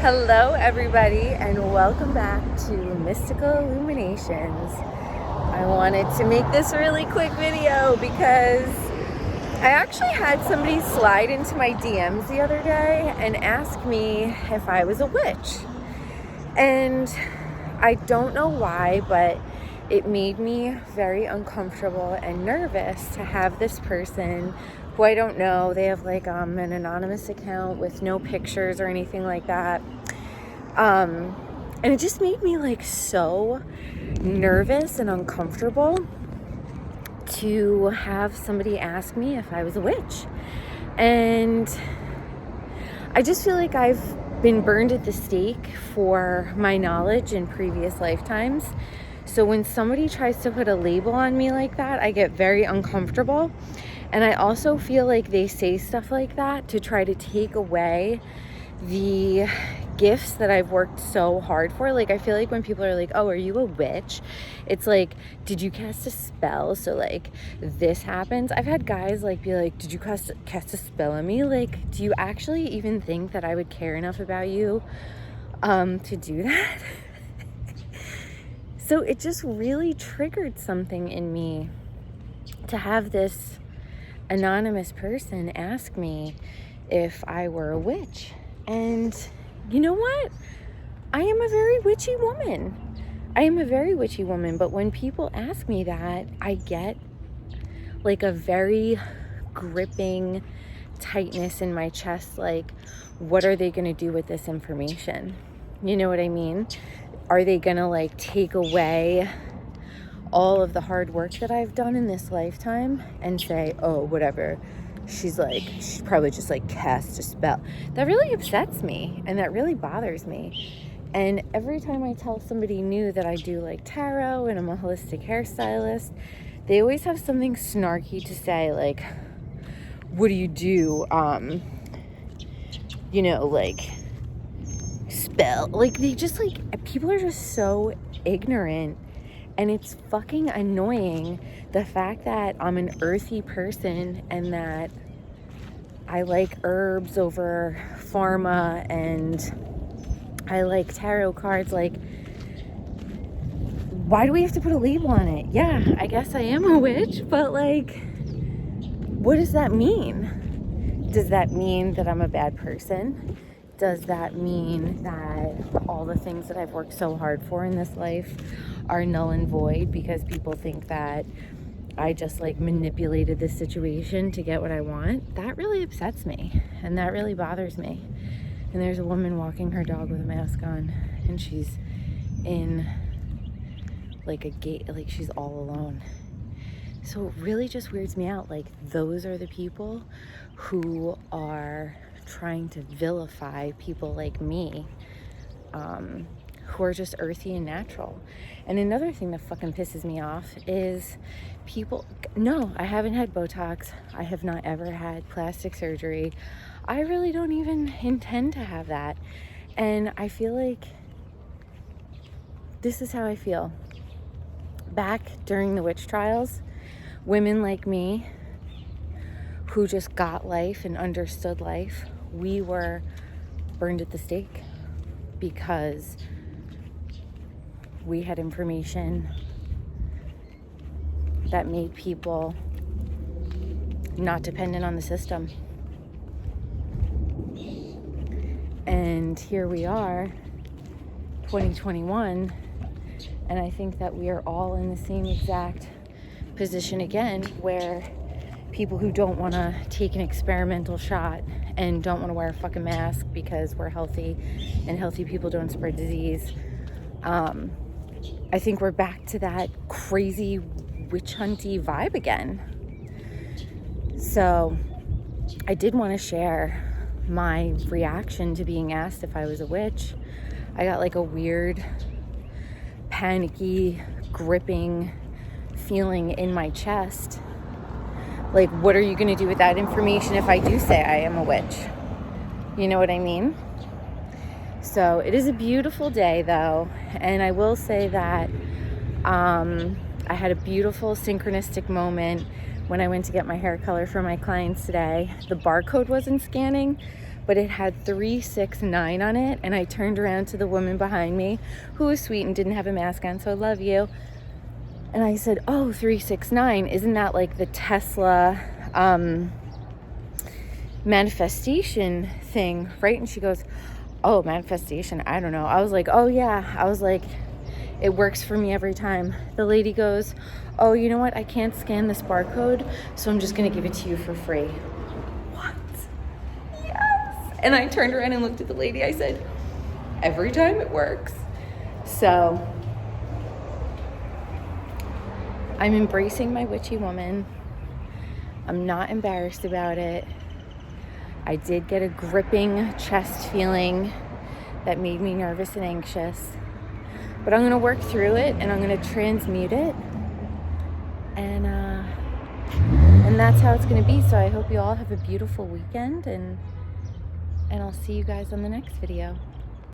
Hello, everybody, and welcome back to Mystical Illuminations. I wanted to make this a really quick video because I actually had somebody slide into my DMs the other day and ask me if I was a witch. And I don't know why, but it made me very uncomfortable and nervous to have this person who I don't know. They have like an anonymous account with no pictures or anything like that. And it just made me like so nervous and uncomfortable to have somebody ask me if I was a witch. And I just feel like I've been burned at the stake for my knowledge in previous lifetimes. So when somebody tries to put a label on me like that, I get very uncomfortable. And I also feel like they say stuff like that to try to take away the gifts that I've worked so hard for. Like, I feel like when people are like, oh, are you a witch? It's like, did you cast a spell? So like this happens. I've had guys like be like, did you cast a spell on me? Like, do you actually even think that I would care enough about you to do that? So it just really triggered something in me to have this anonymous person ask me if I were a witch. And you know what? I am a very witchy woman. But when people ask me that, I get like a very gripping tightness in my chest. Like, what are they going to do with this information? You know what I mean? Are they going to like take away all of the hard work that I've done in this lifetime and say, oh, whatever, she probably just like cast a spell? That really upsets me and that really bothers me. And every time I tell somebody new that I do like tarot and I'm a holistic hairstylist, they always have something snarky to say, like, what do you do? Like spell. Like, they just like, people are just so ignorant. And it's fucking annoying, the fact that I'm an earthy person and that I like herbs over pharma and I like tarot cards. Like, why do we have to put a label on it? Yeah, I guess I am a witch, but like, what does that mean? Does that mean that I'm a bad person? Does that mean that all the things that I've worked so hard for in this life are null and void because people think that I just like manipulated this situation to get what I want? That really upsets me and that really bothers me. And there's a woman walking her dog with a mask on and she's in like a gate, like she's all alone. So it really just weirds me out. Like, those are the people who are trying to vilify people like me, who are just earthy and natural. And another thing that fucking pisses me off is people, no, I haven't had Botox. I have not ever had plastic surgery. I really don't even intend to have that. And I feel like this is how I feel. Back during the witch trials, women like me who just got life and understood life, we were burned at the stake because we had information that made people not dependent on the system. And here we are, 2021, and I think that we are all in the same exact position again, where people who don't want to take an experimental shot and don't want to wear a fucking mask because we're healthy and healthy people don't spread disease. I think we're back to that crazy witch hunty vibe again. So I did want to share my reaction to being asked if I was a witch. I got like a weird, panicky, gripping feeling in my chest. Like, what are you going to do with that information if I do say I am a witch? You know what I mean? So it is a beautiful day, though. And I will say that I had a beautiful synchronistic moment when I went to get my hair color for my clients today. The barcode wasn't scanning, but it had 369 on it. And I turned around to the woman behind me, who was sweet and didn't have a mask on, so I love you. And I said, oh, 369, isn't that like the Tesla manifestation thing, right? And she goes, oh, manifestation, I don't know. I was like, oh yeah. I was like, it works for me every time. The lady goes, oh, you know what? I can't scan this barcode, so I'm just gonna give it to you for free. What? Yes. And I turned around and looked at the lady. I said, every time it works. So I'm embracing my witchy woman. I'm not embarrassed about it. I did get a gripping chest feeling that made me nervous and anxious. But I'm gonna work through it and I'm gonna transmute it. And that's how it's gonna be. So I hope you all have a beautiful weekend, and I'll see you guys on the next video.